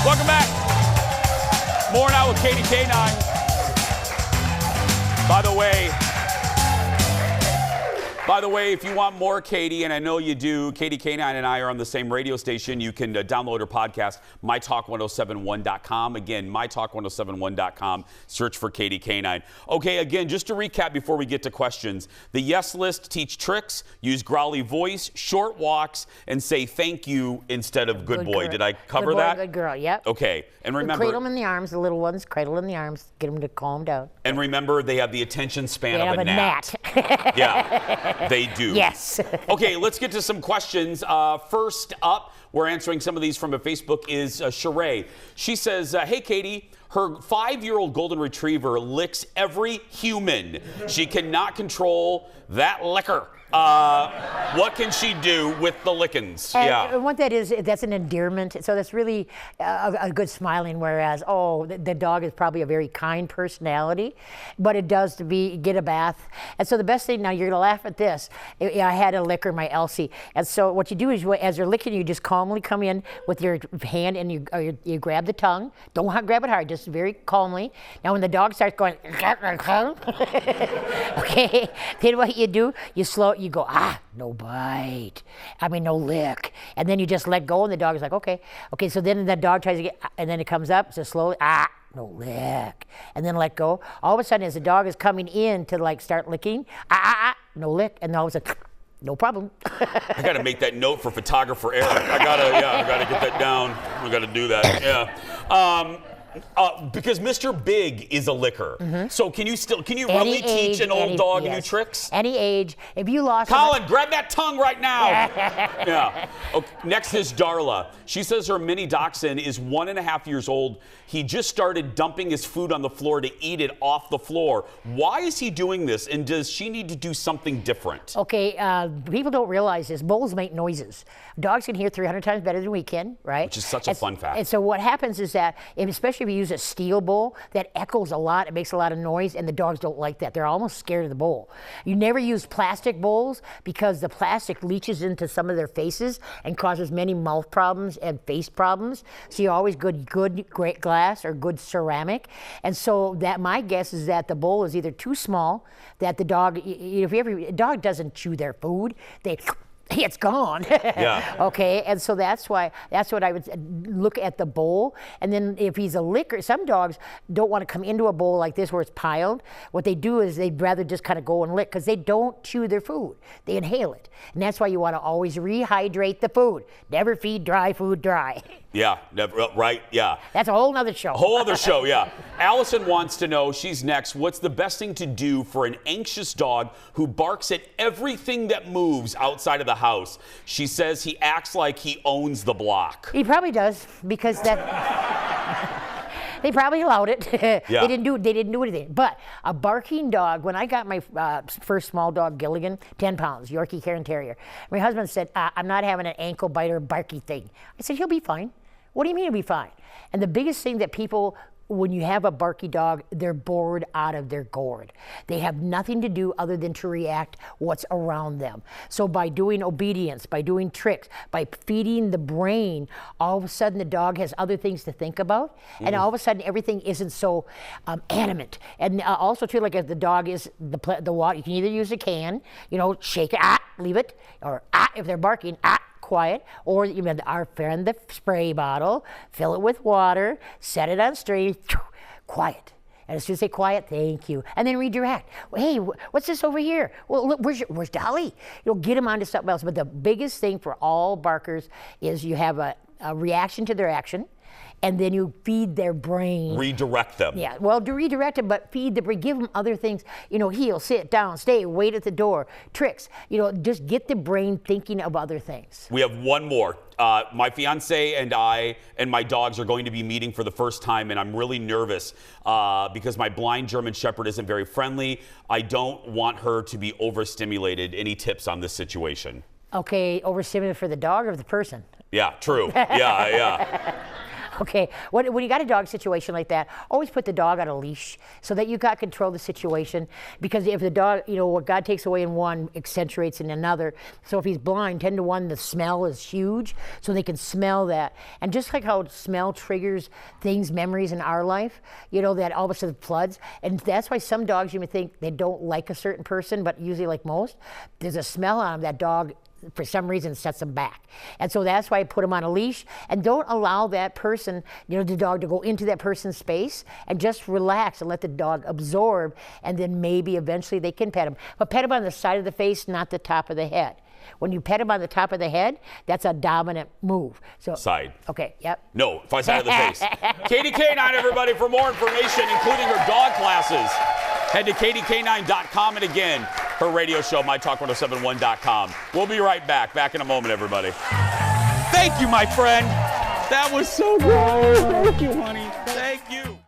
Welcome back. More now with Katie K9. By the way, if you want more Katie, and I know you do, Katie K9 and I are on the same radio station. You can download her podcast, mytalk1071.com. Again, mytalk1071.com. Search for Katie K9. Okay, again, just to recap before we get to questions. The yes list: teach tricks, use growly voice, short walks, and say thank you instead of good boy. Did I cover that? Good girl, yep. Okay, and remember, cradle them in the arms, the little ones, cradle in the arms, get them to calm down. And remember, they have the attention span of a gnat. Yeah. They do. Yes. Okay, let's get to some questions. First up, we're answering some of these from a Facebook, is Sheree. She says, hey, Katie, her 5-year-old golden retriever licks every human. She cannot control that licker. What can she do with the lickings? And what that is, that's an endearment. So that's really a good smiling, whereas, the dog is probably a very kind personality, but it does to get a bath. And so the best thing, now you're gonna laugh at this. I had a licker, my Elsie. And so what you do is, as they're licking, you just calmly come in with your hand and you grab the tongue. Don't grab it hard, just very calmly. Now when the dog starts going, okay, then what you do, you go, no bite. No lick. And then you just let go and the dog is like, okay. Okay, so then the dog tries to get, and then it comes up, so slowly, no lick. And then let go. All of a sudden, as the dog is coming in to start licking, no lick. And all of a sudden, no problem. I got to make that note for photographer Eric. I gotta get that down. We got to do that. Yeah. Because Mr. Big is a licker. Mm-hmm. So can you really teach an old dog new tricks? Any age. If you lost Colin, grab that tongue right now. Yeah. Okay, next is Darla. She says her mini dachshund is 1.5 years old. He just started dumping his food on the floor to eat it off the floor. Why is he doing this, and does she need to do something different? Okay, people don't realize this. Bulls make noises. Dogs can hear 300 times better than we can, right? Which is such a fun fact. And so what happens is that, especially if you use a steel bowl, that echoes a lot. It makes a lot of noise, and the dogs don't like that. They're almost scared of the bowl. You never use plastic bowls because the plastic leaches into some of their faces and causes many mouth problems and face problems. So you always good great glass or good ceramic. And so that my guess is that the bowl is either too small, that the dog, a dog doesn't chew their food, it's gone. Yeah. Okay, and so that's what I would look at the bowl. And then if he's a licker, some dogs don't want to come into a bowl like this where it's piled. What they do is they'd rather just kind of go and lick because they don't chew their food. They inhale it. And that's why you want to always rehydrate the food. Never feed dry food dry. Yeah, right, yeah. That's a whole nother show. Whole other show, yeah. Allison wants to know, she's next, what's the best thing to do for an anxious dog who barks at everything that moves outside of the house? She says he acts like he owns the block. He probably does, because they probably allowed it. Yeah. They didn't do anything. But a barking dog, when I got my first small dog, Gilligan, 10 pounds, Yorkie Cairn Terrier, my husband said, I'm not having an ankle biter barky thing. I said, he'll be fine. What do you mean he'll be fine? And the biggest thing that people, when you have a barky dog, they're bored out of their gourd. They have nothing to do other than to react what's around them. So by doing obedience, by doing tricks, by feeding the brain, all of a sudden the dog has other things to think about, and all of a sudden everything isn't so animate. And also too, like if the dog is the water, you can either use a can, shake it, leave it, or if they're barking, quiet, or our friend the spray bottle, fill it with water, set it on straight, quiet. And as soon as they say quiet, thank you, and then redirect. Hey, what's this over here? Well, look, where's Dolly? Get them onto something else. But the biggest thing for all barkers is you have a reaction to their action, and then you feed their brain. Redirect them. Yeah, well, to redirect them, but feed the brain, give them other things, heel, sit down, stay, wait at the door, tricks, just get the brain thinking of other things. We have one more. My fiance and I and my dogs are going to be meeting for the first time, and I'm really nervous because my blind German Shepherd isn't very friendly. I don't want her to be overstimulated. Any tips on this situation? Okay, overstimulated for the dog or the person? Yeah, true. Yeah. Okay, when you got a dog situation like that, always put the dog on a leash so that you got control of the situation. Because if the dog, what God takes away in one accentuates in another. So if he's blind, 10 to 1, the smell is huge, so they can smell that. And just like how smell triggers things, memories in our life, that all of a sudden floods. And that's why some dogs, you may think they don't like a certain person, but usually like most, there's a smell on them. That dog, for some reason, sets them back. And so that's why I put them on a leash, and don't allow that person, the dog, to go into that person's space, and just relax and let the dog absorb, and then maybe eventually they can pet him. But pet him on the side of the face, not the top of the head. When you pet him on the top of the head, that's a dominant move. So side. Okay, yep. No, side of the face. Katie K9, everybody, for more information, including her dog classes, head to katiek9.com, and again, her radio show, mytalk1071.com. We'll be right back. Back in a moment, everybody. Thank you, my friend. That was so good. Thank you, honey. Thank you.